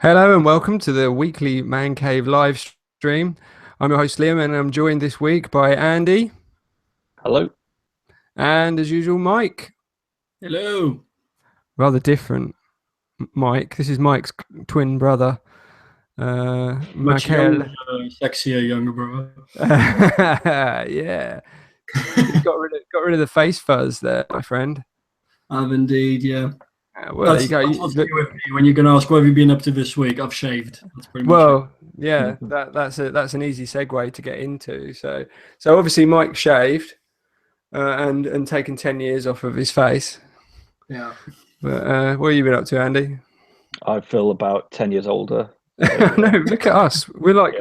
Hello and welcome to the weekly ManCave live stream. I'm your host Liam and I'm joined this week by Andy Hello. and as usual Mike. Hello. Rather different Mike. This is Mike's twin brother, Much younger, Michael. sexier younger brother. Yeah, you got rid of the face fuzz there, my friend. I've indeed, yeah. Well, there you That's, go. that's what's new with me. When you're going to ask, what have you been up to this week? I've shaved. That's pretty much it. Well, yeah, that's an easy segue to get into. So obviously Mike shaved and taken 10 years off of his face. Yeah. But what have you been up to, Andy? I feel about 10 years older. No, look at us. We're like.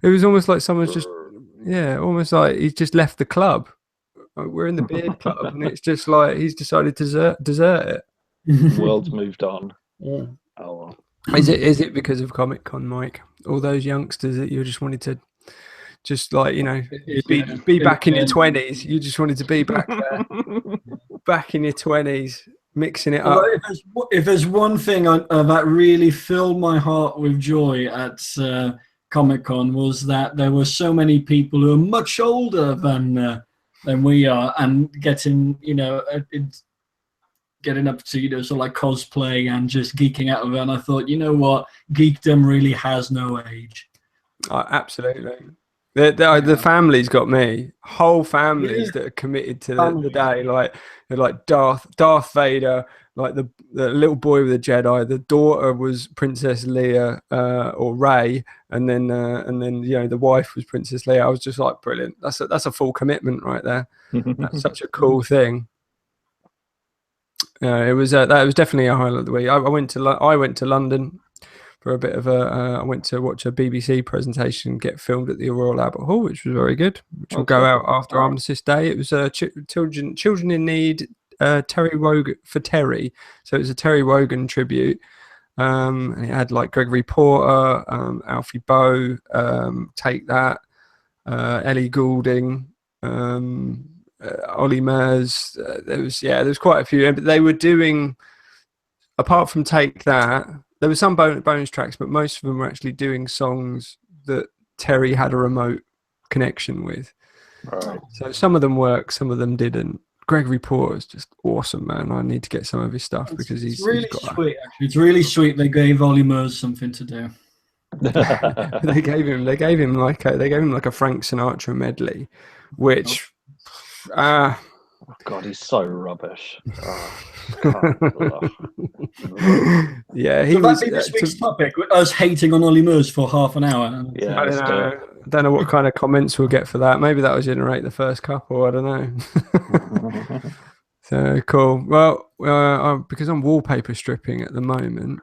It was almost like someone's just, yeah, almost like he's just left the club. Like, we're in the beard club, and it's just like he's decided to desert it. The world's moved on. Yeah. Oh, well. Is it because of Comic Con, Mike? All those youngsters that you just wanted to, just like be back in your 20s. You just wanted to be back there, back in your 20s, mixing it up. If there's one thing that really filled my heart with joy at Comic-Con was that there were so many people who are much older than we are and getting, getting up to, sort of like cosplay and just geeking out of it. And I thought, you know what? Geekdom really has no age. Absolutely. The family's got me. Whole families that are committed to the day, like Darth Vader, like the little boy with the Jedi. The daughter was Princess Leia or Rey, and then the wife was Princess Leia. I was just like, brilliant. That's a full commitment right there. That's such a cool thing. It was that was definitely a highlight of the week. I went to London for a bit of I went to watch a BBC presentation get filmed at the Royal Albert Hall, which was very good. Which will go out after Armistice Day. It was children in need. Terry Wogan for Terry, so it was a Terry Wogan tribute. And it had like Gregory Porter, Alfie Boe, Take That, Ellie Goulding, Ollie Murs. There was quite a few, but they were doing, apart from Take That, there were some bonus tracks, but most of them were actually doing songs that Terry had a remote connection with. Right. So some of them worked, some of them didn't. Gregory Porter is just awesome, man. I need to get some of his stuff because he's really got sweet. Actually, it's really sweet. They gave Ollie Murs something to do. they gave him like a Frank Sinatra medley, which oh God, he's so rubbish. Yeah, he was this week's topic. Us hating on Ollie Murs for half an hour. Yeah, I don't know what kind of comments we'll get for that. Maybe that'll generate the first couple. I don't know. So cool. Well, because I'm wallpaper stripping at the moment,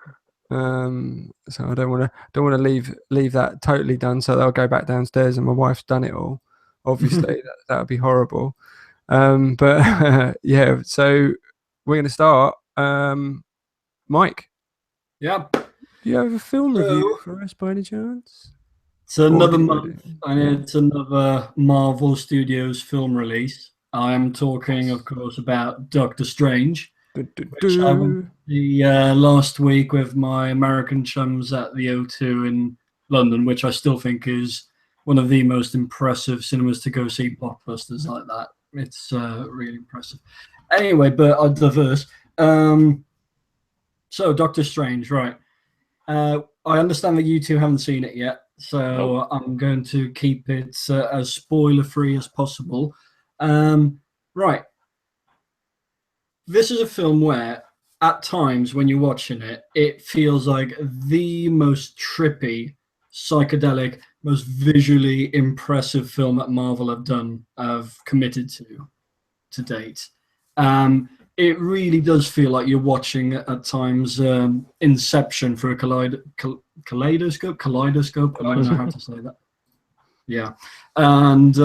so I don't want to leave that totally done. So they'll go back downstairs, and my wife's done it all. Obviously, that would be horrible. But yeah. So we're going to start. Mike. Yeah. Do you have a film review for us by any chance? It's another month, and it's another Marvel Studios film release. I am talking, of course, about Doctor Strange, which I went the last week with my American chums at the O2 in London, which I still think is one of the most impressive cinemas to go see blockbusters like that. It's really impressive. Anyway, but I'll diverse. So, Doctor Strange, right. I understand that you two haven't seen it yet, so I'm going to keep it as spoiler-free as possible. Right. This is a film where, at times, when you're watching it, it feels like the most trippy, psychedelic, most visually impressive film that Marvel have committed to date. It really does feel like you're watching at times Inception through a kaleidoscope. I don't know how to say that. Yeah, and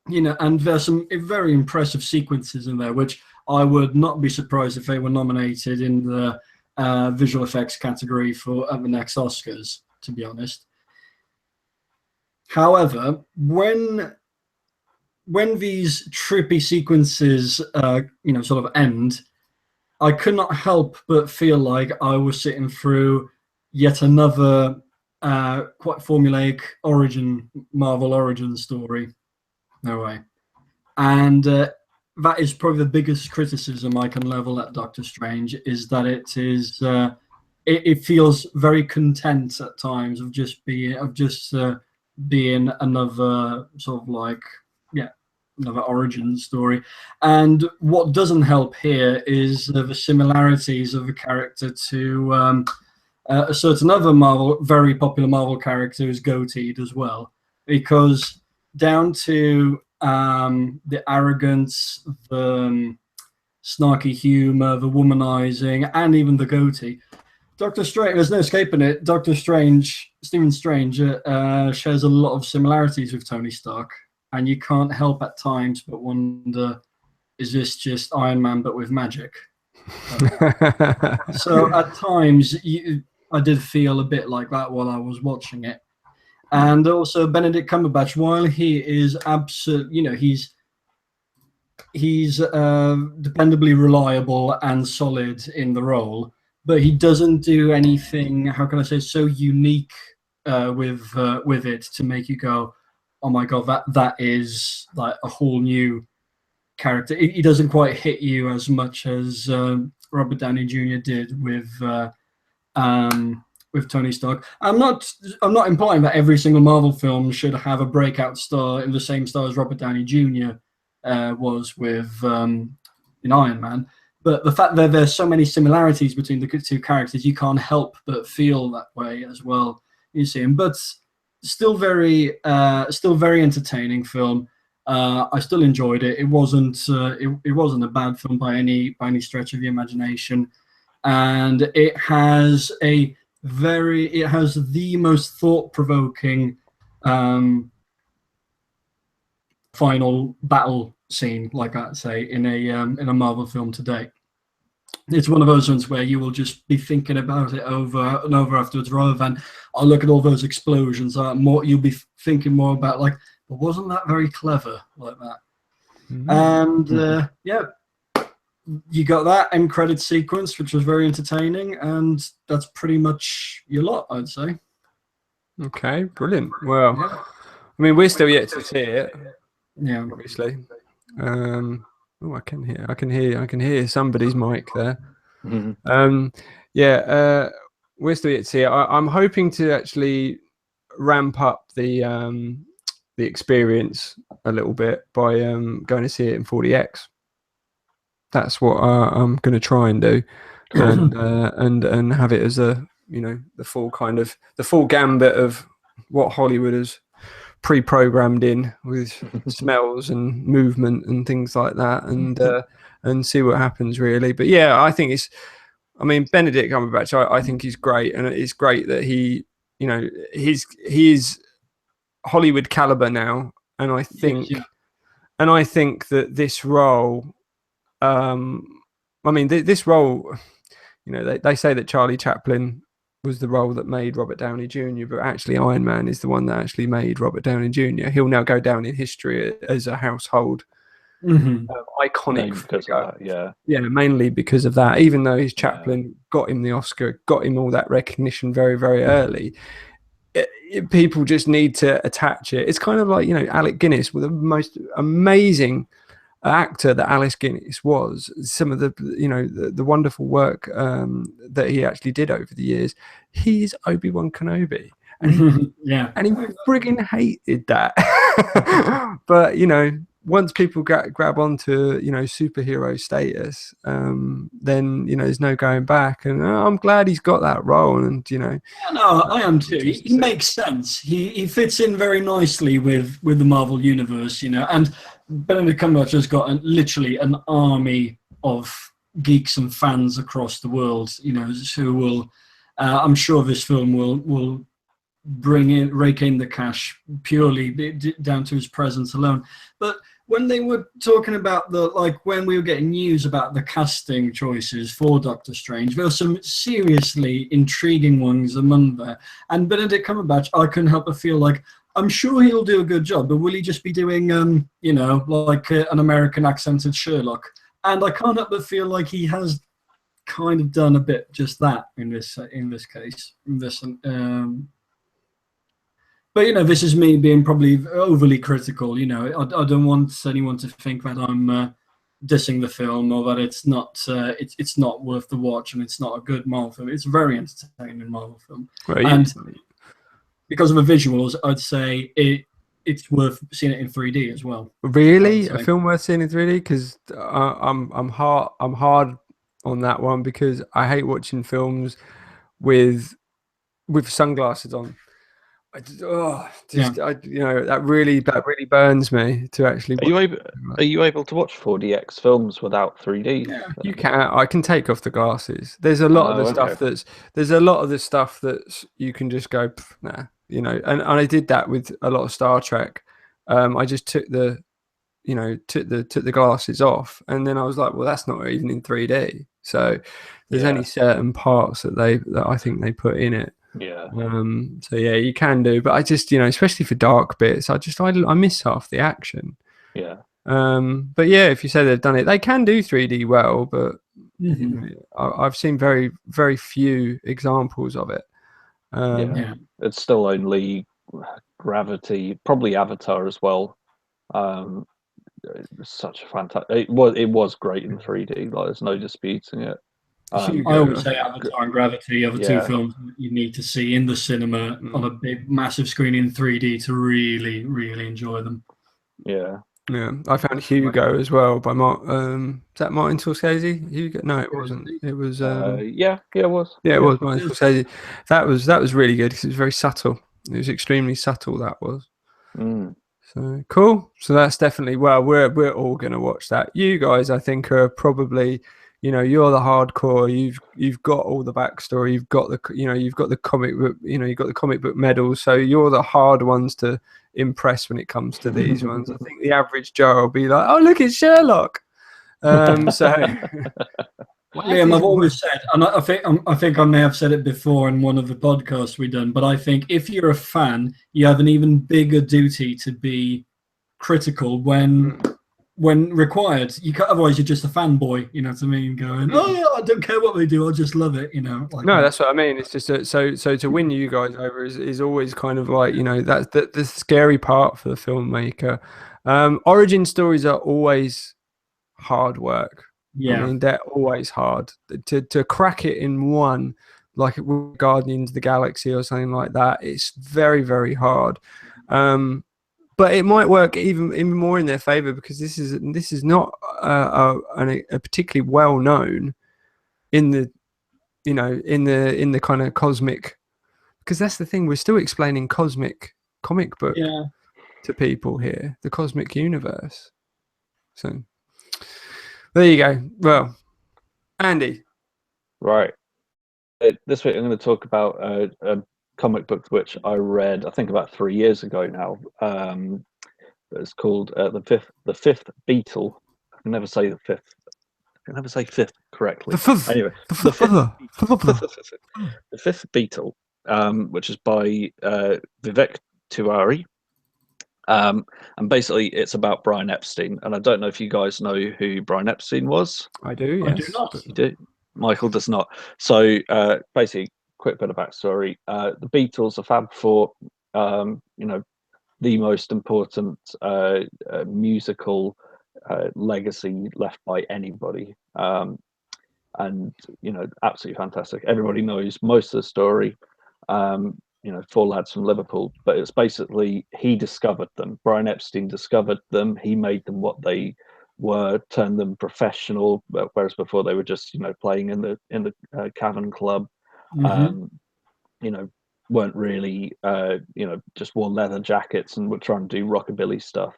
and there's some very impressive sequences in there, which I would not be surprised if they were nominated in the visual effects category for at the next Oscars. To be honest, however, when these trippy sequences, sort of end, I could not help but feel like I was sitting through yet another quite formulaic Marvel origin story. No way. And that is probably the biggest criticism I can level at Doctor Strange, is that it feels very content at times of just being another sort of like, yeah, another origin story. And what doesn't help here is the similarities of the character to a certain other very popular Marvel character who's goateed as well, because down to the arrogance, the snarky humor, the womanizing, and even the goatee. Doctor Strange, there's no escaping it. Stephen Strange, shares a lot of similarities with Tony Stark, and you can't help at times but wonder, is this just Iron Man but with magic? So at times, I did feel a bit like that while I was watching it. And also Benedict Cumberbatch, while he is he's dependably reliable and solid in the role, but he doesn't do anything, how can I say, so unique with it to make you go, oh my god, that is like a whole new character. He doesn't quite hit you as much as Robert Downey Jr. did with Tony Stark. I'm not implying that every single Marvel film should have a breakout star in the same star as Robert Downey Jr. Was with in Iron Man, but the fact that there's so many similarities between the two characters, you can't help but feel that way as well. You see him, but still very entertaining film. I still enjoyed it. It wasn't a bad film by any stretch of the imagination, and it has the most thought-provoking final battle scene, like I say, in a Marvel film today. It's one of those ones where you will just be thinking about it over and over afterwards, rather than, oh, look at all those explosions. You'll be thinking more about, like, but wasn't that very clever, like that? Mm-hmm. And yeah, you got that end credit sequence, which was very entertaining, and that's pretty much your lot, I'd say. Okay, brilliant. Well, yeah. I mean, we're still yet to see it. Yeah, obviously. Oh, I can hear somebody's mic there. Mm-hmm. Yeah, we're still yet to see it. I'm hoping to actually ramp up the experience a little bit by going to see it in 40x. That's what I'm going to try and do, and have it as the full gambit of what Hollywood has pre-programmed in with smells and movement and things like that, and see what happens, really. But yeah, I think Benedict Cumberbatch, I think he's great, and it's great that he is Hollywood caliber now, and I think that this role, this role, they say that Charlie Chaplin was the role that made Robert Downey Jr., but actually Iron Man is the one that actually made Robert Downey Jr. He'll now go down in history as a household iconic figure. Yeah, mainly because of that. Even though his Chaplin got him the Oscar, got him all that recognition very, very early, people just need to attach it. It's kind of like, Alec Guinness, with the most amazing actor that Alice Guinness was. Some of the wonderful work that he actually did over the years. He's Obi-Wan Kenobi, and he friggin' hated that. But once people grab onto superhero status, then there's no going back. And I'm glad he's got that role. And no, I am too. He makes sense. He fits in very nicely with the Marvel universe, and Benedict Cumberbatch has got literally an army of geeks and fans across the world, who will, I'm sure this film will rake in the cash purely down to his presence alone. But when they were talking about when we were getting news about the casting choices for Doctor Strange, there were some seriously intriguing ones among there. And Benedict Cumberbatch, I couldn't help but feel like, I'm sure he'll do a good job, but will he just be doing, an American accented Sherlock? And I can't help but feel like he has kind of done a bit just that in this case. But this is me being probably overly critical. I don't want anyone to think that I'm dissing the film or that it's not worth the watch and it's not a good Marvel film. It's a very entertaining Marvel film, and because of the visuals, I'd say it's worth seeing it in 3D as well. Really, a film worth seeing in 3D? Because I'm hard on that one because I hate watching films with sunglasses on. That really burns me to actually. Are you able to watch 4DX films without 3D? Yeah, you can. I can take off the glasses. There's a lot of the stuff that's you can just go nah, and I did that with a lot of Star Trek. I just took the glasses off, and then I was like, well, that's not even in 3D. So there's only certain parts that I think they put in it. Yeah. So yeah, you can do, but I just especially for dark bits, I miss half the action. Yeah. But yeah, if you say they've done it, they can do 3D well, but I've seen very, very few examples of it. It's still only Gravity, probably Avatar as well. Such a fantastic. It was great in 3D. Like, there's no disputing it. I always say Avatar and Gravity are the two films that you need to see in the cinema on a big, massive screen in 3D to really, really enjoy them. Yeah. Yeah, I found Hugo as well by is that Martin Scorsese? Hugo? No, it wasn't. It was. It was. Yeah, it was Martin Scorsese. That was really good because it was very subtle. It was extremely subtle. That was. So cool. So that's definitely we're all gonna watch that. You guys, I think, are probably. You're the hardcore. You've got all the backstory. You've got the comic book. You've got the comic book medals. So you're the hard ones to impress when it comes to these ones. I think the average Joe will be like, "Oh, look, it's Sherlock." Liam, I've always said, and I think I may have said it before in one of the podcasts we've done, but I think if you're a fan, you have an even bigger duty to be critical when required. Otherwise you're just a fanboy, you know what I mean, going, oh yeah, I don't care what they do, I just love it, that's what I mean. It's just so to win you guys over is always kind of like, that's the scary part for the filmmaker. Origin stories are always hard work. I mean, they're always hard to crack it in one, like Guardians of the Galaxy or something like that. It's very, very hard. But it might work even more in their favor because this is not a particularly well known in the in the kind of cosmic, because that's the thing, we're still explaining cosmic comic book to people here, the cosmic universe. So there you go. Well, Andy, right. This week I'm going to talk about a comic book which I read, I think, about 3 years ago now. It's called the fifth Beatle. I can never say the fifth. I can never say fifth correctly. Anyway, the fifth Beatle, which is by Vivek Tiwari. And basically, it's about Brian Epstein. And I don't know if you guys know who Brian Epstein was. I do. Yes. I do not. You do. Michael does not. So basically, quick bit of backstory. The Beatles are Fab Four, the most important musical legacy left by anybody. And, absolutely fantastic. Everybody knows most of the story. Four lads from Liverpool, but it's basically he discovered them. Brian Epstein discovered them. He made them what they were, turned them professional, whereas before they were just playing in the Cavern Club. Weren't really just wore leather jackets and were trying to do rockabilly stuff,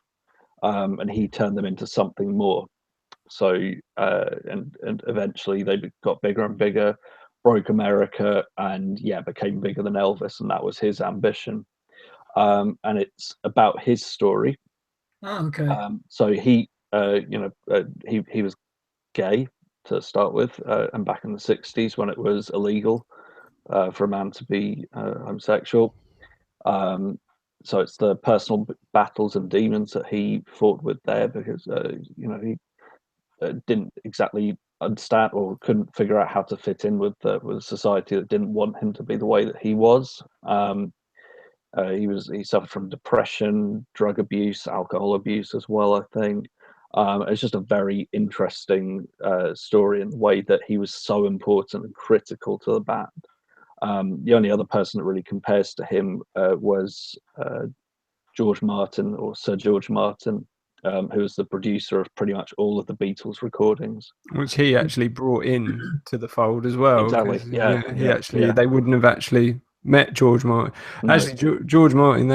and he turned them into something more. So and eventually they got bigger and bigger, broke America, and became bigger than Elvis, and that was his ambition. And it's about his story. Oh, okay. So he was gay to start with, and back in the 60s when it was illegal for a man to be homosexual. So it's the personal battles and demons that he fought with there, because he didn't exactly understand or couldn't figure out how to fit in with a society that didn't want him to be the way that he was. He suffered from depression, drug abuse, alcohol abuse as well, I think. It's just a very interesting story in the way that he was so important and critical to the band. The only other person that really compares to him was George Martin, or Sir George Martin, who was the producer of pretty much all of the Beatles recordings, which he actually brought in to the fold as well. Exactly. They wouldn't have actually met George Martin. No. Actually, George Martin,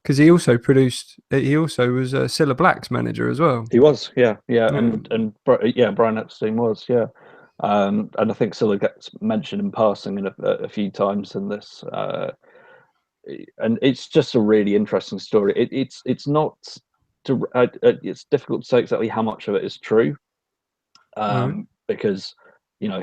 because he also produced. He also was Cilla Black's manager as well. He was, yeah. And Brian Epstein was, yeah. And I think Cilla gets mentioned in passing in a few times in this. And it's just a really interesting story. It's not. It's difficult to say exactly how much of it is true, because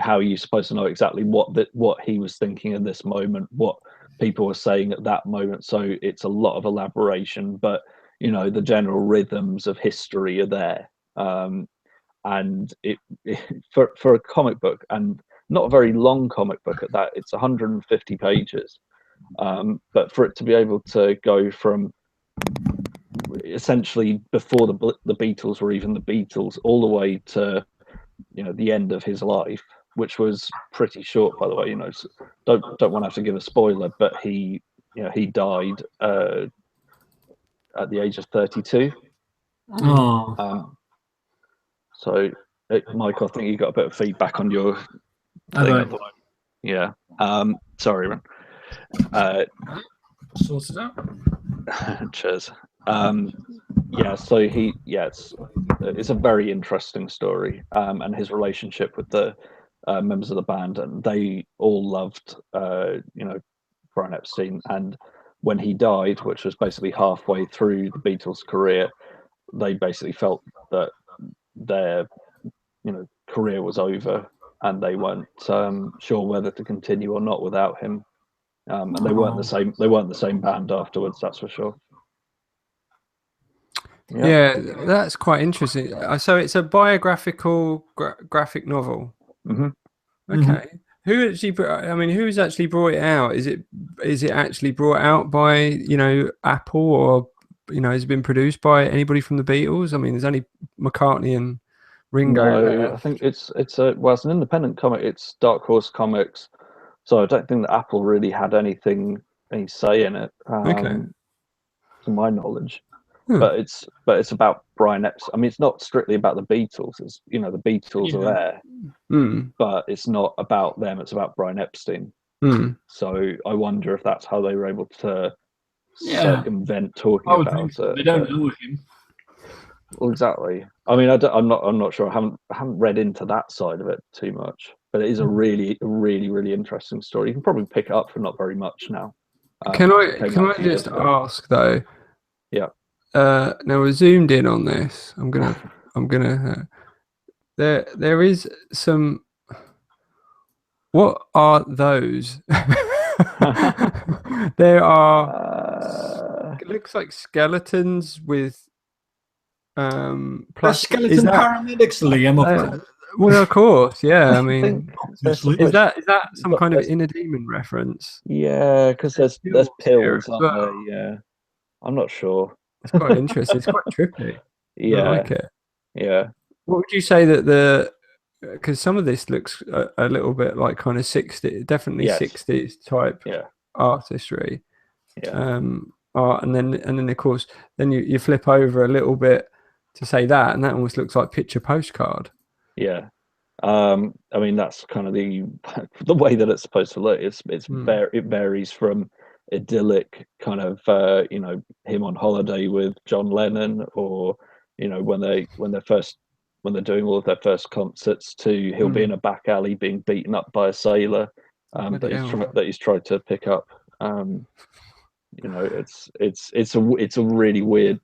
how are you supposed to know exactly what he was thinking in this moment, what people were saying at that moment? So it's a lot of elaboration, but the general rhythms of history are there. And for a comic book, and not a very long comic book at that, it's 150 pages. But for it to be able to go from essentially before the Beatles were even the Beatles, all the way to the end of his life, which was pretty short, by the way. So don't want to have to give a spoiler, but he died at the age of 32. Oh. So, Michael, I think you got a bit of feedback on your thing. Yeah. Sorry, man. Sort it out. Cheers. So it's a very interesting story, and his relationship with the members of the band, and they all loved Brian Epstein. And when he died, which was basically halfway through the Beatles' career, they basically felt that their career was over, and they weren't sure whether to continue or not without him. And they weren't the same band afterwards, that's for sure. Yeah, that's quite interesting. So it's a biographical graphic novel. Mm-hmm. Okay. Who's actually brought it out? Is it actually brought out by Apple, or has it been produced by anybody from the Beatles? I mean, there's only McCartney and Ringo. No, I think it's an independent comic. It's Dark Horse Comics, so I don't think that Apple really had any say in it, to my knowledge. But it's about Brian Epstein. I mean, it's not strictly about the Beatles. It's the Beatles are there, but it's not about them. It's about Brian Epstein. So I wonder if that's how they were able to circumvent talking about it. They don't know him. Well, exactly. I mean, I'm not sure. I haven't read into that side of it too much, but it is a really, really, really interesting story. You can probably pick it up for not very much now. Can I just ask though? Yeah. Now we're zoomed in on this. I'm gonna. There is some. What are those? There are. It looks like skeletons with. Skeleton paramedics, Liam. Well, of course, yeah. I mean, is that some kind of inner demon reference? Yeah, because there's pills, aren't there? Yeah, I'm not sure. It's quite interesting. It's quite trippy. Yeah, I like it. Yeah. What would you say that because some of this looks a little bit like kind of 60s, definitely 60s type artistry. Yeah. Art, and then of course then you flip over a little bit to say that, and that almost looks like picture postcard. Yeah. I mean, that's kind of the way that it's supposed to look. It varies from idyllic kind of him on holiday with John Lennon, or when they're doing all of their first concerts, to he'll be in a back alley being beaten up by a sailor that he's tried to pick up. It's a really weird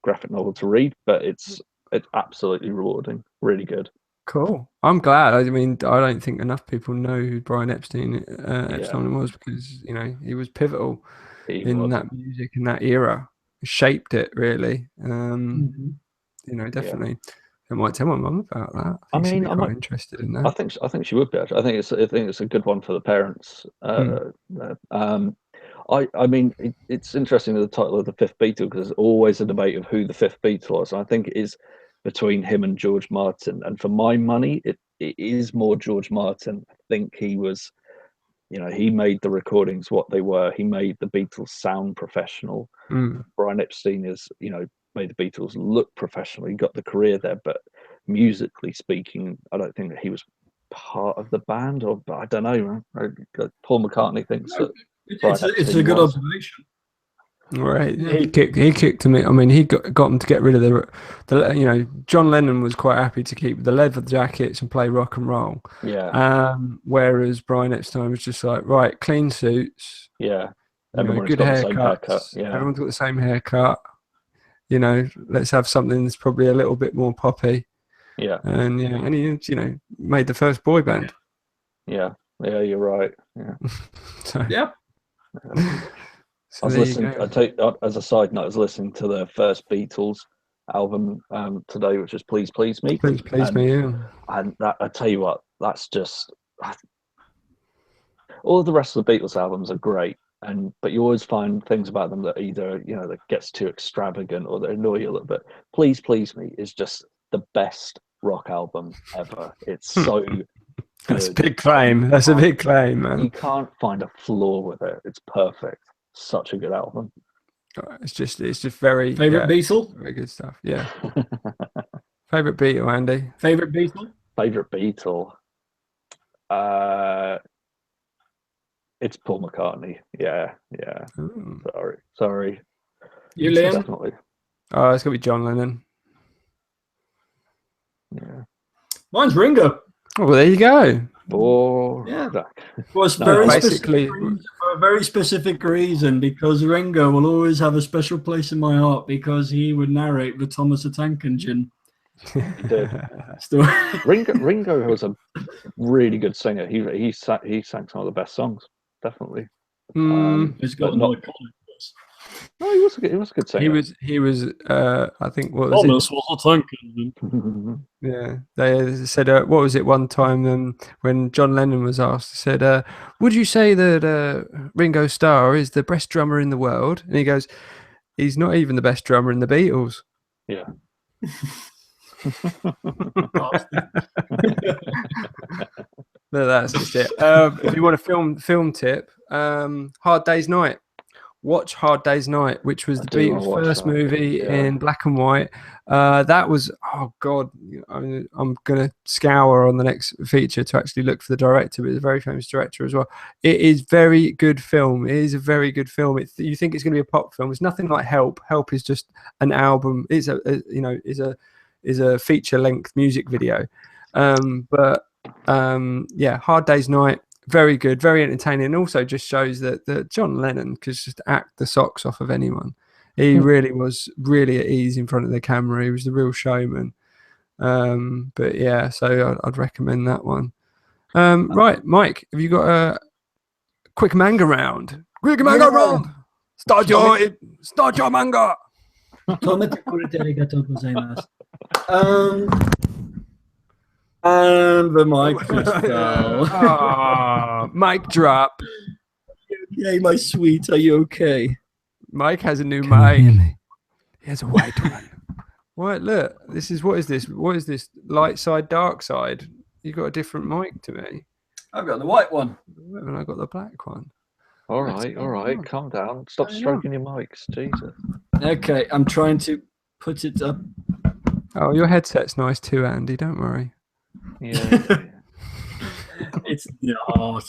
graphic novel to read, but it's absolutely rewarding, really good. Cool. I'm glad. I mean, I don't think enough people know who Brian Epstein was, because he was pivotal in that music in that era. Shaped it really. Definitely. I might tell my mum about that. I think she'd be quite interested in that. I think she would be. Actually. I think it's a good one for the parents. I mean, it's interesting the title of the fifth Beatle, because there's always a debate of who the fifth Beatle was. And I think it is between him and George Martin. And for my money, it is more George Martin. I think he was, he made the recordings what they were. He made the Beatles sound professional. Brian Epstein is, made the Beatles look professional. He got the career there, but musically speaking, I don't think that he was part of the band, or I don't know. Paul McCartney thinks that. It's a good observation. Right, he kicked him. I mean, he got him to get rid of the. John Lennon was quite happy to keep the leather jackets and play rock and roll. Yeah. Whereas Brian Epstein was just like, right, clean suits. Yeah. Everyone's good haircuts. Yeah. Everyone's got the same haircut. Let's have something that's probably a little bit more poppy. Yeah. And he made the first boy band. Yeah. Yeah, you're right. Yeah. So, yeah. I was listening. As a side note, I was listening to the first Beatles album today, which is "Please Please Me." Please Please Me, yeah. And that, I tell you what, that's just all of the rest of the Beatles albums are great, but you always find things about them that either that gets too extravagant or they annoy you a little bit. "Please Please Me" is just the best rock album ever. It's so. That's a big claim. That's a big claim, man. You can't find a flaw with it. It's perfect. Such a good album. It's just very favorite Beatle. Very good stuff. Yeah. Favorite Beatle, Andy. Favorite Beatle. Favorite Beatle. It's Paul McCartney. Yeah. Ooh. Sorry. You, Liam? Definitely. Oh, it's gonna be John Lennon. Yeah. Mine's Ringo. Oh, well, there you go. Oh, yeah. Was basically for a very specific reason, because Ringo will always have a special place in my heart because he would narrate the Thomas the Tank Engine. He did. Ringo was a really good singer. He sang some of the best songs, definitely. He's got no. No, he was a good singer. He was. I think what was a tank engine. Yeah, they said. What was it? One time, when John Lennon was asked, he said, "Would you say that Ringo Starr is the best drummer in the world?" And he goes, "He's not even the best drummer in the Beatles." Yeah. No, that's just it. If you want a film tip, Hard Day's Night. Watch Hard Day's Night, which was the Beatles' first movie in black and white. That was, oh God, I'm going to scour on the next feature to actually look for the director, but it's a very famous director as well. It is very good film. It is a very good film. You think it's going to be a pop film. It's nothing like Help. Help is just an album. It's a feature-length music video. But Hard Day's Night. Very good, very entertaining, and also just shows that John Lennon could just act the socks off of anyone. He really was really at ease in front of the camera. He was the real showman. But yeah, so I'd recommend that one. Right, Mike, have you got a quick manga round? Quick manga round. Start your manga. And the mic fell. Mic drop. Okay, my sweet, are you okay? Mike has a new mic. He has a white one. What? Look, what is this? What is this? Light side, dark side. You got a different mic to me. I've got the white one. And I got the black one. All right. Calm down. Stop stroking your mics, Jesus. Okay, I'm trying to put it up. Oh, your headset's nice too, Andy. Don't worry. Yeah. It's not.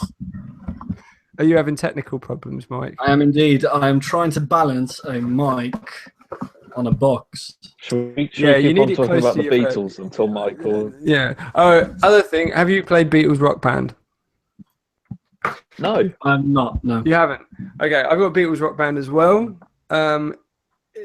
Are you having technical problems, Mike? I am indeed. I am trying to balance a mic on a box. Should we keep on talking about the Beatles until Michael? Yeah. Oh, other thing. Have you played Beatles Rock Band? No. I'm not. No. You haven't? Okay. I've got Beatles Rock Band as well.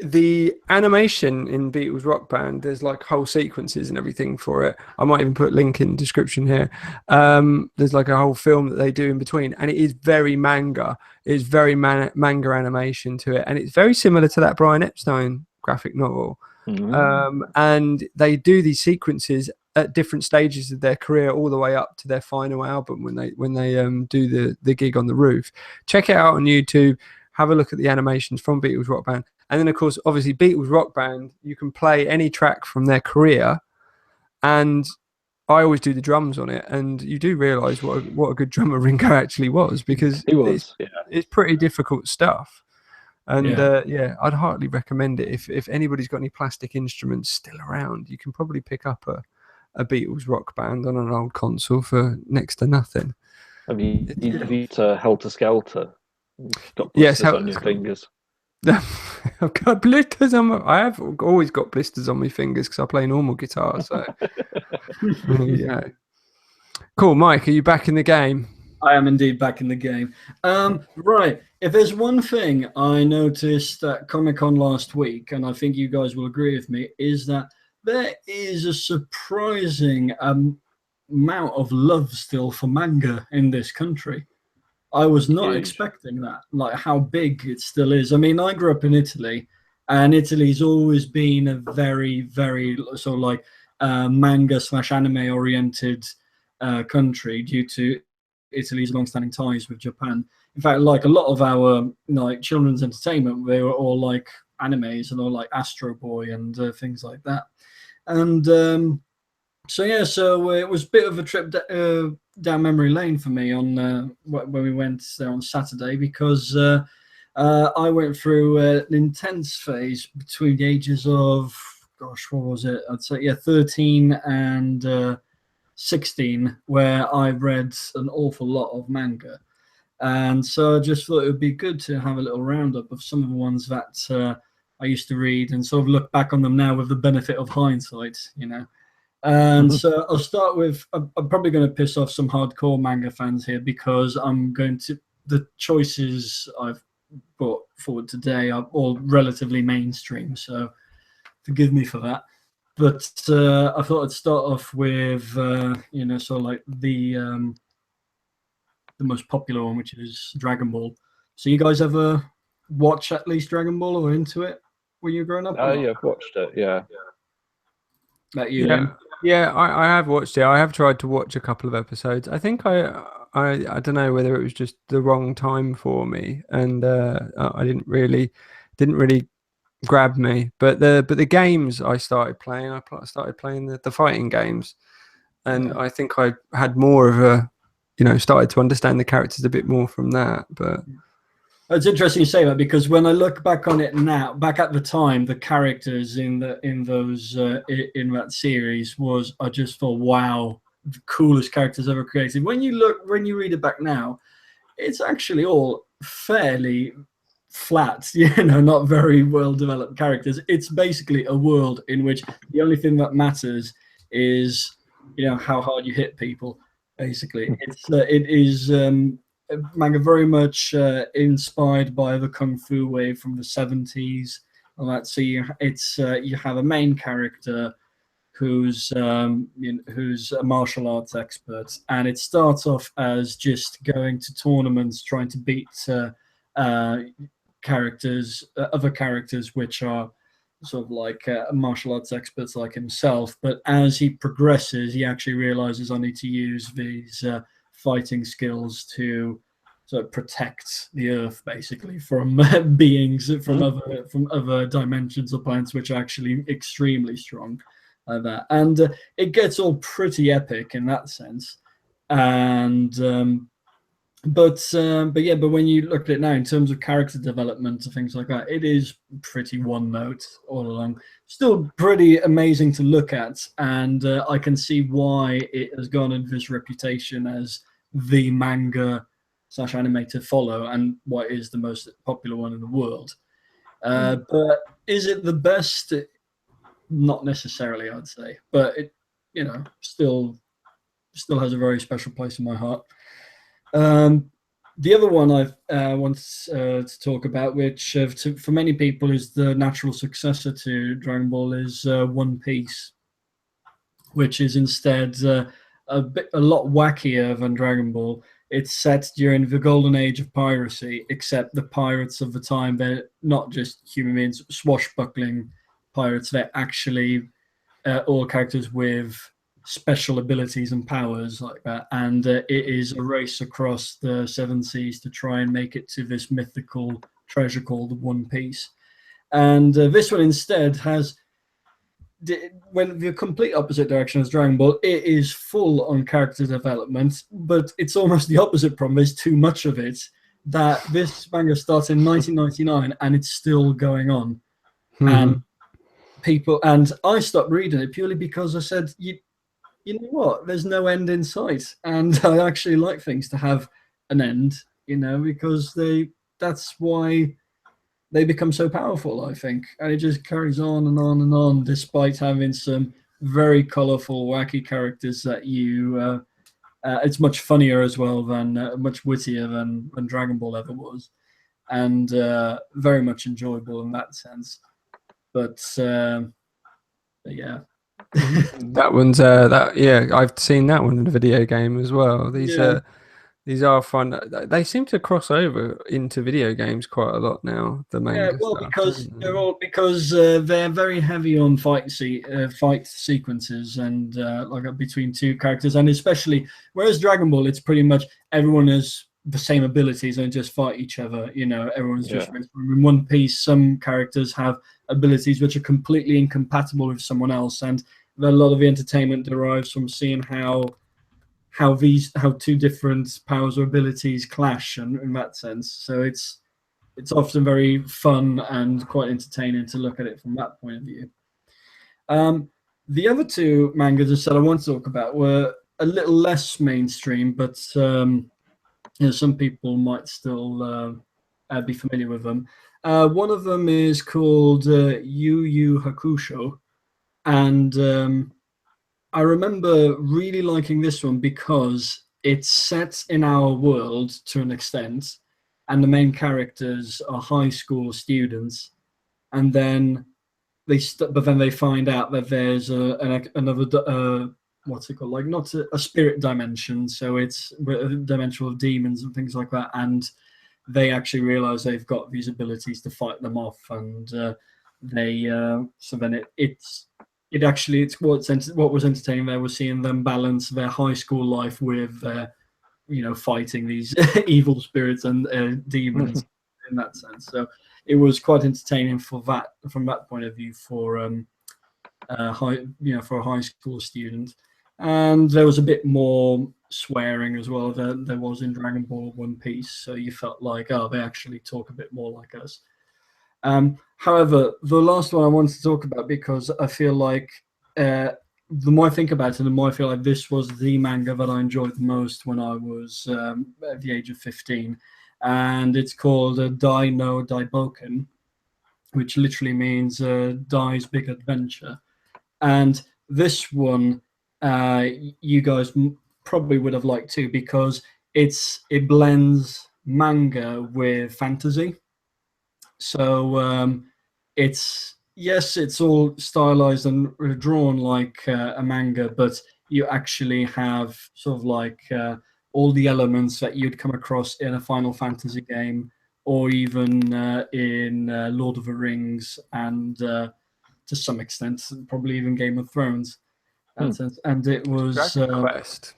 The animation in Beatles Rock Band, there's like whole sequences and everything for it. I might even put a link in the description here. There's like a whole film that they do in between, and it is very manga. It's very manga animation to it, and it's very similar to that Brian Epstein graphic novel. And they do these sequences at different stages of their career, all the way up to their final album when they do the gig on the roof. Check it out on YouTube. Have a look at the animations from Beatles Rock Band, and then of course, obviously, Beatles Rock Band. You can play any track from their career, and I always do the drums on it, and you do realise what a good drummer Ringo actually was, because it's pretty difficult stuff. And I'd heartily recommend it. If anybody's got any plastic instruments still around, you can probably pick up a Beatles Rock Band on an old console for next to nothing. Have you Helter Skelter? Got blisters on your fingers. I've got blisters on I have always got blisters on my fingers because I play normal guitar. So yeah. Cool, Mike. Are you back in the game? I am indeed back in the game. Right. If there's one thing I noticed at Comic-Con last week, and I think you guys will agree with me, is that there is a surprising amount of love still for manga in this country. I was not expecting that, like how big it still is. I mean, I grew up in Italy, and Italy's always been a very, very sort of like manga/anime oriented country due to Italy's long-standing ties with Japan. In fact, like a lot of our like children's entertainment, they were all like animes and all like Astro Boy and things like that. And so it was a bit of a trip down memory lane for me on when we went there on Saturday, because I went through an intense phase between the ages of, gosh, what was it? I'd say 13 and 16, where I read an awful lot of manga. And so I just thought it would be good to have a little roundup of some of the ones that I used to read and sort of look back on them now with the benefit of hindsight, you know. And so I'll start with, I'm probably going to piss off some hardcore manga fans here, because the choices I've brought forward today are all relatively mainstream, so forgive me for that. But I thought I'd start off with, sort of like the most popular one, which is Dragon Ball. So you guys ever watch at least Dragon Ball or into it when you were growing up? Oh, yeah, I've watched it, yeah. Like you, yeah, I have watched it. I have tried to watch a couple of episodes. I think I don't know whether it was just the wrong time for me, and I didn't really grab me. But the games I started playing, I started playing the fighting games, and I think I had more of a, started to understand the characters a bit more from that. But it's interesting you say that, because when I look back on it now, back at the time, the characters in that series I just thought, wow, the coolest characters ever created. When you read it back now, it's actually all fairly flat, not very well developed characters. It's basically a world in which the only thing that matters is how hard you hit people. Basically, it is manga very much inspired by the kung fu wave from the 70s. And that, so you have a main character who's a martial arts expert, and it starts off as just going to tournaments trying to beat other characters which are sort of like martial arts experts like himself. But as he progresses, he actually realizes, I need to use these fighting skills to sort of protect the earth, basically, from beings from other dimensions or planets which are actually extremely strong like that. And it gets all pretty epic in that sense. And but when you look at it now in terms of character development and things like that, it is pretty one note all along. Still pretty amazing to look at, and I can see why it has garnered this reputation as the manga/anime to follow, and what is the most popular one in the world. But is it the best? Not necessarily, I'd say, but it still has a very special place in my heart. The other one I want to talk about, which for many people is the natural successor to Dragon Ball, is One Piece, which is instead a lot wackier than Dragon Ball. It's set during the golden age of piracy, except the pirates of the time, they're not just human beings, swashbuckling pirates. They're actually all characters with special abilities and powers like that, and it is a race across the seven seas to try and make it to this mythical treasure called One Piece. And this one instead has went the complete opposite direction as Dragon Ball. It is full on character development, but it's almost the opposite problem. There's too much of it. That this manga starts in 1999 and it's still going on. And I stopped reading it purely because I said, you know what, there's no end in sight. And I actually like things to have an end, because that's why they become so powerful, I think. And it just carries on and on and on, despite having some very colorful, wacky characters that you it's much funnier as well than much wittier than Dragon Ball ever was, and very much enjoyable in that sense. But yeah. That one's I've seen that one in the video game as well. These are fun. They seem to cross over into video games quite a lot now. The manga because they're very heavy on fight sequences and like between two characters, and especially whereas Dragon Ball, it's pretty much everyone has the same abilities and just fight each other. Everyone's just in One Piece. Some characters have abilities which are completely incompatible with someone else, and a lot of the entertainment derives from seeing how two different powers or abilities clash, and in that sense. So it's often very fun and quite entertaining to look at it from that point of view. The other two mangas that I want to talk about were a little less mainstream, but some people might still be familiar with them. One of them is called Yu Yu Hakusho, and I remember really liking this one because it's set in our world to an extent, and the main characters are high school students, and then but then they find out that there's another what's it called, like not a spirit dimension, so it's a dimension of demons and things like that, and they actually realize they've got these abilities to fight them off, and so then it's what was entertaining there was seeing them balance their high school life with fighting these evil spirits and demons in that sense. So it was quite entertaining from that point of view for a high school student. And there was a bit more swearing as well than there was in Dragon Ball One Piece, so you felt like, oh, they actually talk a bit more like us. However, the last one I wanted to talk about, because I feel like the more I think about it, the more I feel like this was the manga that I enjoyed the most when I was at the age of 15. And it's called Dai no Daiboken, which literally means Dai's Big Adventure. And this one, you guys probably would have liked too, because it blends manga with fantasy. So it's all stylized and drawn like a manga, but you actually have sort of like all the elements that you'd come across in a Final Fantasy game, or even in Lord of the Rings, and to some extent, probably even Game of Thrones. And it was Dragon Quest.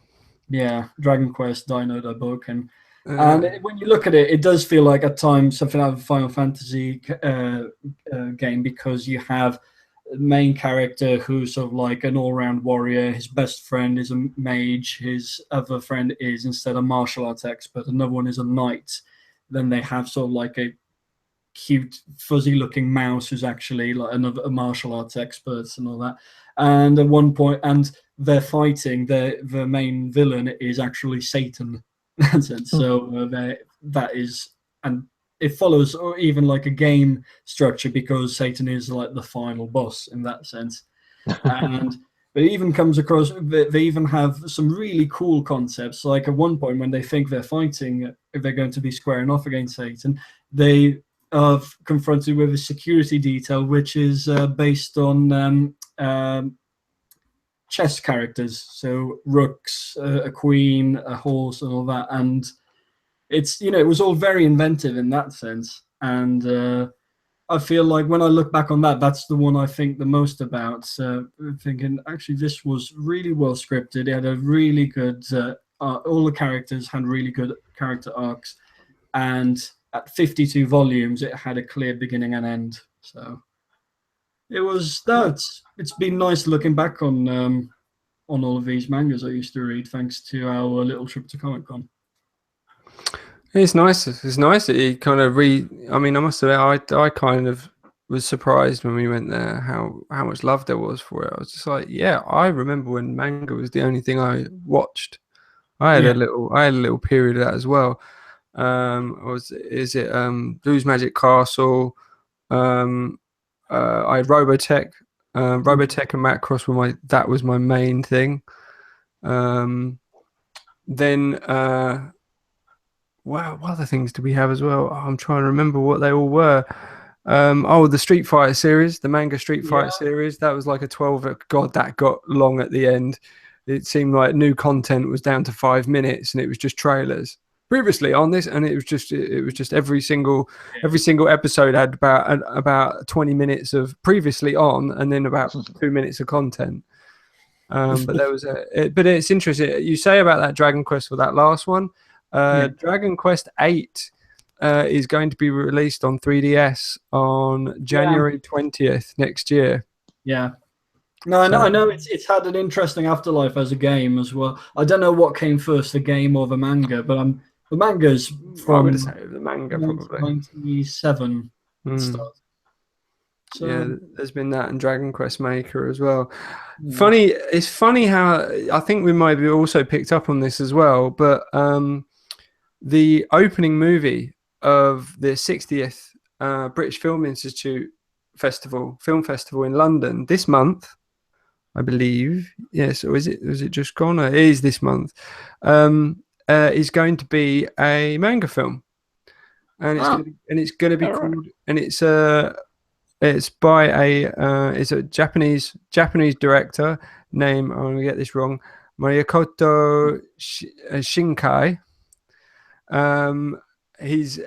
Yeah, Dragon Quest, Dai no Daiboken. And when you look at it, it does feel like at times something out of a Final Fantasy game, because you have a main character who's sort of like an all-round warrior. His best friend is a mage. His other friend is instead a martial arts expert. Another one is a knight. Then they have sort of like a cute, fuzzy-looking mouse who's actually like a martial arts expert and all that. And at one point, they're fighting. The main villain is actually Satan. So that is, and it follows or even like a game structure, because Satan is like the final boss in that sense. And it even comes across, they even have some really cool concepts. Like at one point when they think they're fighting, if they're going to be squaring off against Satan, they are confronted with a security detail which is based on chess characters, so rooks, a queen, a horse, and all that. And it's it was all very inventive in that sense. And I feel like when I look back on that, that's the one I think the most about. Thinking actually, this was really well scripted. It had a really good. All the characters had really good character arcs, and at 52 volumes, it had a clear beginning and end. So it was that's. It's been nice looking back on all of these mangas I used to read, thanks to our little trip to Comic Con. It's nice. It's nice that you kind of I mean, I must admit, I kind of was surprised when we went there how much love there was for it. I was just like, yeah, I remember when manga was the only thing I watched. I had a little period of that as well. Is it Blues Magic Castle? I had Robotech. Robotech and Macross that was my main thing. Then wow, what other things do we have as well? Oh, I'm trying to remember what they all were. The Street Fighter series, the manga Street Fighter series. That was like a 12. God, that got long at the end. It seemed like new content was down to 5 minutes, and it was just trailers. Previously on this, and it was just every single episode had about 20 minutes of previously on, and then about 2 minutes of content. But there was but it's interesting. You say about that Dragon Quest for that last one. Dragon Quest 8 is going to be released on 3DS on January 20th next year. Yeah. No, I know it's had an interesting afterlife as a game as well. I don't know what came first, the game or the manga, but the manga's from, I would say the manga probably 97 start. So, yeah, there's been that and Dragon Quest Maker as well. It's funny how I think we might have also picked up on this as well, but the opening movie of the 60th British Film Institute film festival in London this month, I believe. Yes, or is it just gone? It is this month. Is going to be a manga film, and it's going to be called, and it's by it's a Japanese director named, I'm gonna get this wrong, Makoto Shinkai. He's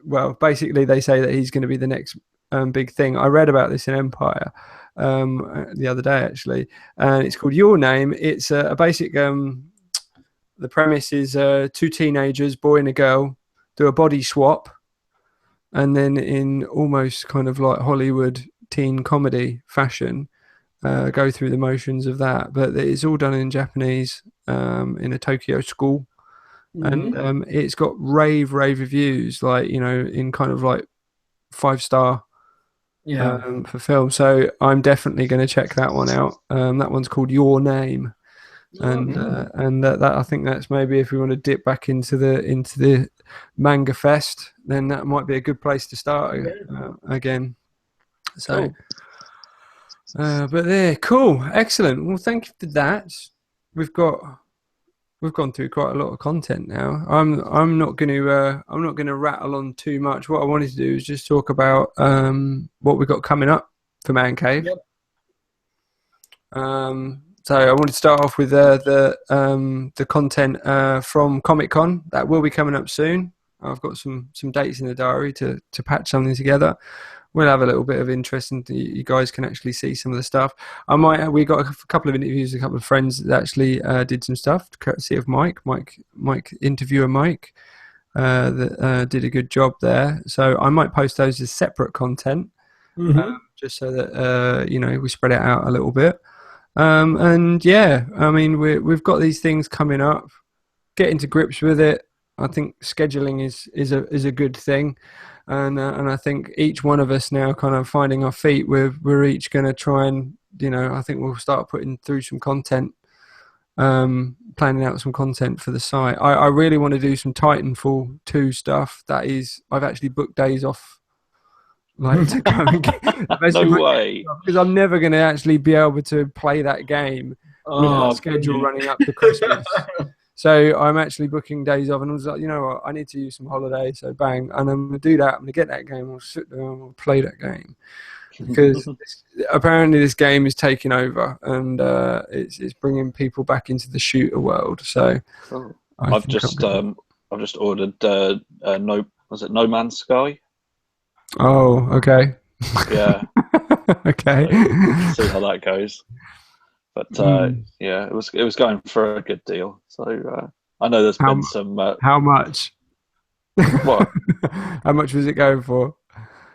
well, basically they say that he's going to be the next big thing. I read about this in Empire the other day actually, and it's called Your Name. It's a basic the premise is two teenagers, boy and a girl, do a body swap, and then in almost kind of like Hollywood teen comedy fashion, go through the motions of that. But it's all done in Japanese in a Tokyo school. And it's got rave reviews, like, you know, in kind of like 5-star for film. So I'm definitely going to check that one out. That one's called Your Name. And that I think that's maybe, if we want to dip back into the Manga Fest, then that might be a good place to start again. So but there, cool, excellent. Well, thank you for that. We've gone through quite a lot of content now. I'm not going to rattle on too much. What I wanted to do is just talk about what we've got coming up for ManCave. Yep. So I want to start off with the content from Comic Con that will be coming up soon. I've got some dates in the diary to patch something together. We'll have a little bit of interest, and you guys can actually see some of the stuff. We got a couple of interviews, a couple of friends that actually did some stuff, courtesy of Mike, interviewer Mike, that did a good job there. So I might post those as separate content, just so that we spread it out a little bit. And yeah, I mean, we've got these things coming up. Getting to grips with it. I think scheduling is a good thing. And I think each one of us now kind of finding our feet. We're each going to try and, I think we'll start putting through some content, planning out some content for the site. I really want to do some Titanfall 2 stuff. That is, I've actually booked days off, like, to go and get. No way. Because I'm never going to actually be able to play that game with that schedule running up to Christmas. So I'm actually booking days off, and I was like, you know what, I need to use some holiday, so bang, and I'm going to do that. I'm going to get that game, I'll sit down, and I'll play that game. Because apparently this game is taking over, and it's bringing people back into the shooter world. So I've just ordered No Man's Sky. Oh, okay. Yeah. Okay. See how that goes. But yeah, it was going for a good deal. So I know there's been some. How much? What? How much was it going for?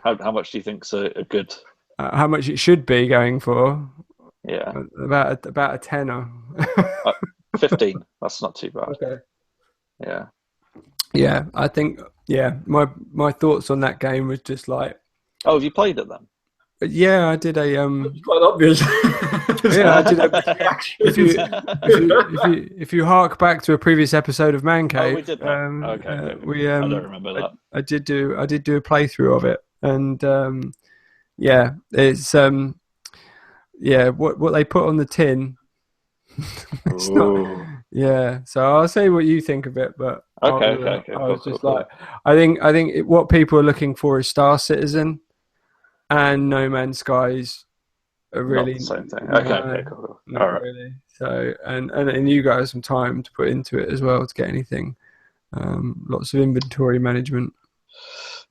How much do you think's a good? How much it should be going for? Yeah, About a tenner. 15. That's not too bad. Okay. Yeah. Yeah, I think. Yeah, my thoughts on that game was just like. Oh, have you played it then? Yeah, I did a It's quite obvious. Yeah, I did a reactions. if you hark back to a previous episode of ManCave, Oh, we did that. Okay. we I don't remember that. I did do a playthrough of it, and yeah, it's yeah, what they put on the tin. It's not. Yeah, so I'll say what you think of it, but Okay. I was just like, I think what people are looking for is Star Citizen and No Man's Skies. Really not the same thing. Okay, cool. All right. Really. So and you guys some time to put into it as well to get anything. Lots of inventory management.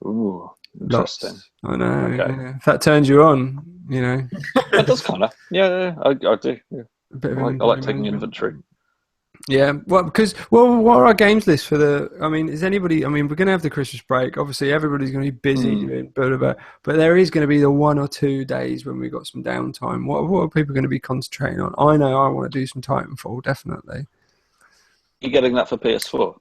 Ooh, interesting. I know. Okay. Yeah. If that turns you on, you know. It does kind of. Yeah, I do. Yeah. A bit of I like taking inventory. Yeah, well, because what are our games list for the? I mean, is anybody? I mean, we're going to have the Christmas break. Obviously, everybody's going to be busy doing but there is going to be the 1 or 2 days when we got some downtime. What are people going to be concentrating on? I know I want to do some Titanfall, definitely. You getting that for PS4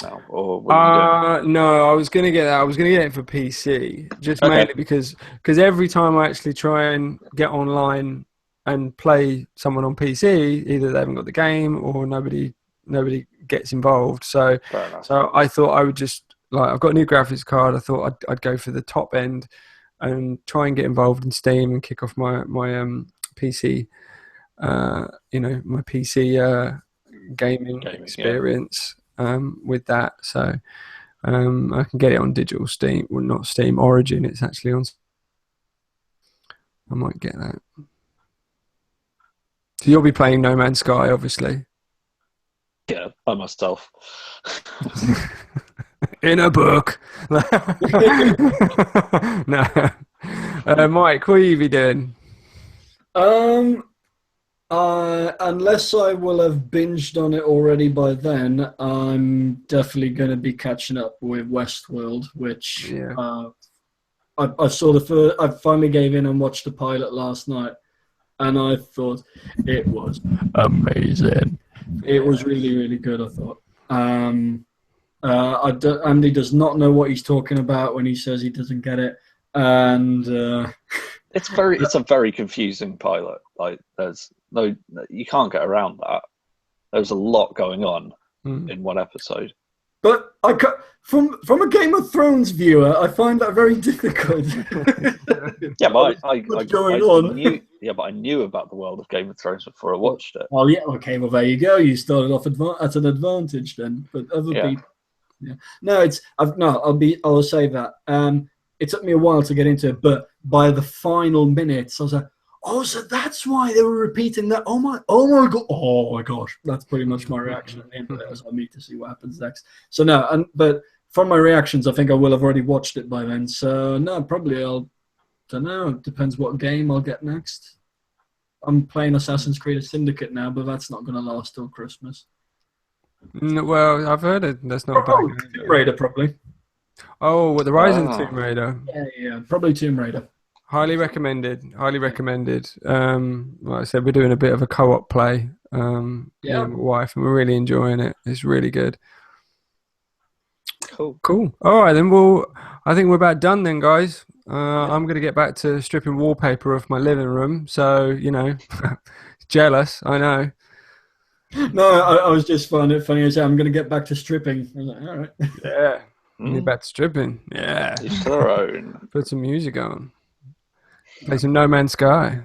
now, or what are you doing? No, I was going to get that. I was going to get it for PC, just mainly because every time I actually try and get online and play someone on PC, either they haven't got the game or nobody gets involved. So I thought I would just I've got a new graphics card. I thought I'd go for the top end and try and get involved in Steam and kick off my PC, my PC gaming experience with that. So I can get it on digital Steam. Well, not Steam Origin. It's actually on. I might get that. So you'll be playing No Man's Sky, obviously. Yeah, by myself. In a book. No. Mike, what will you be doing? Unless I will have binged on it already by then, I'm definitely going to be catching up with Westworld, which I saw I finally gave in and watched the pilot last night, and I thought it was amazing. It was really, really good, I thought. Andy does not know what he's talking about when he says he doesn't get it, and it's a very confusing pilot. Like you can't get around that. There's a lot going on in one episode. But from a Game of Thrones viewer, I find that very difficult. Yeah, but I knew about the world of Game of Thrones before I watched it. Well, yeah, okay, well there you go. You started off at an advantage then, but other people, no, I'll say that. It took me a while to get into it, but by the final minutes, I was like, oh, so that's why they were repeating that. Oh my gosh, that's pretty much my reaction at the end of it. I need to see what happens next. So no, but from my reactions, I think I will have already watched it by then. So no, probably don't know. It depends what game I'll get next. I'm playing Assassin's Creed Syndicate now, but that's not going to last till Christmas. Well, I've heard it. That's not bad. Tomb Raider, probably. Oh, well, the Rise of the Tomb Raider. Yeah, probably Tomb Raider. Highly recommended. Like I said, we're doing a bit of a co-op play. Me and my wife, and we're really enjoying it. It's really good. Cool. All right, then. Well, I think we're about done then, guys. I'm going to get back to stripping wallpaper off my living room. So, jealous, I know. No, I was just finding it funny. I said, I'm going to get back to stripping. I was like, all right. Yeah. Get back to stripping. Yeah. Each their own. Put some music on. Play some No Man's Sky.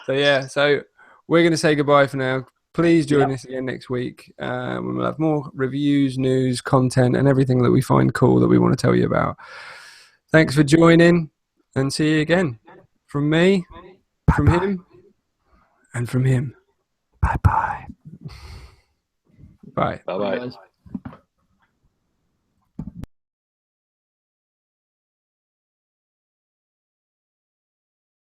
So we're going to say goodbye for now. Please join us again next week when we'll have more reviews, news, content, and everything that we find cool that we want to tell you about. Thanks for joining, and see you again. From me, from him, and from him. Bye-bye. Bye. Bye-bye.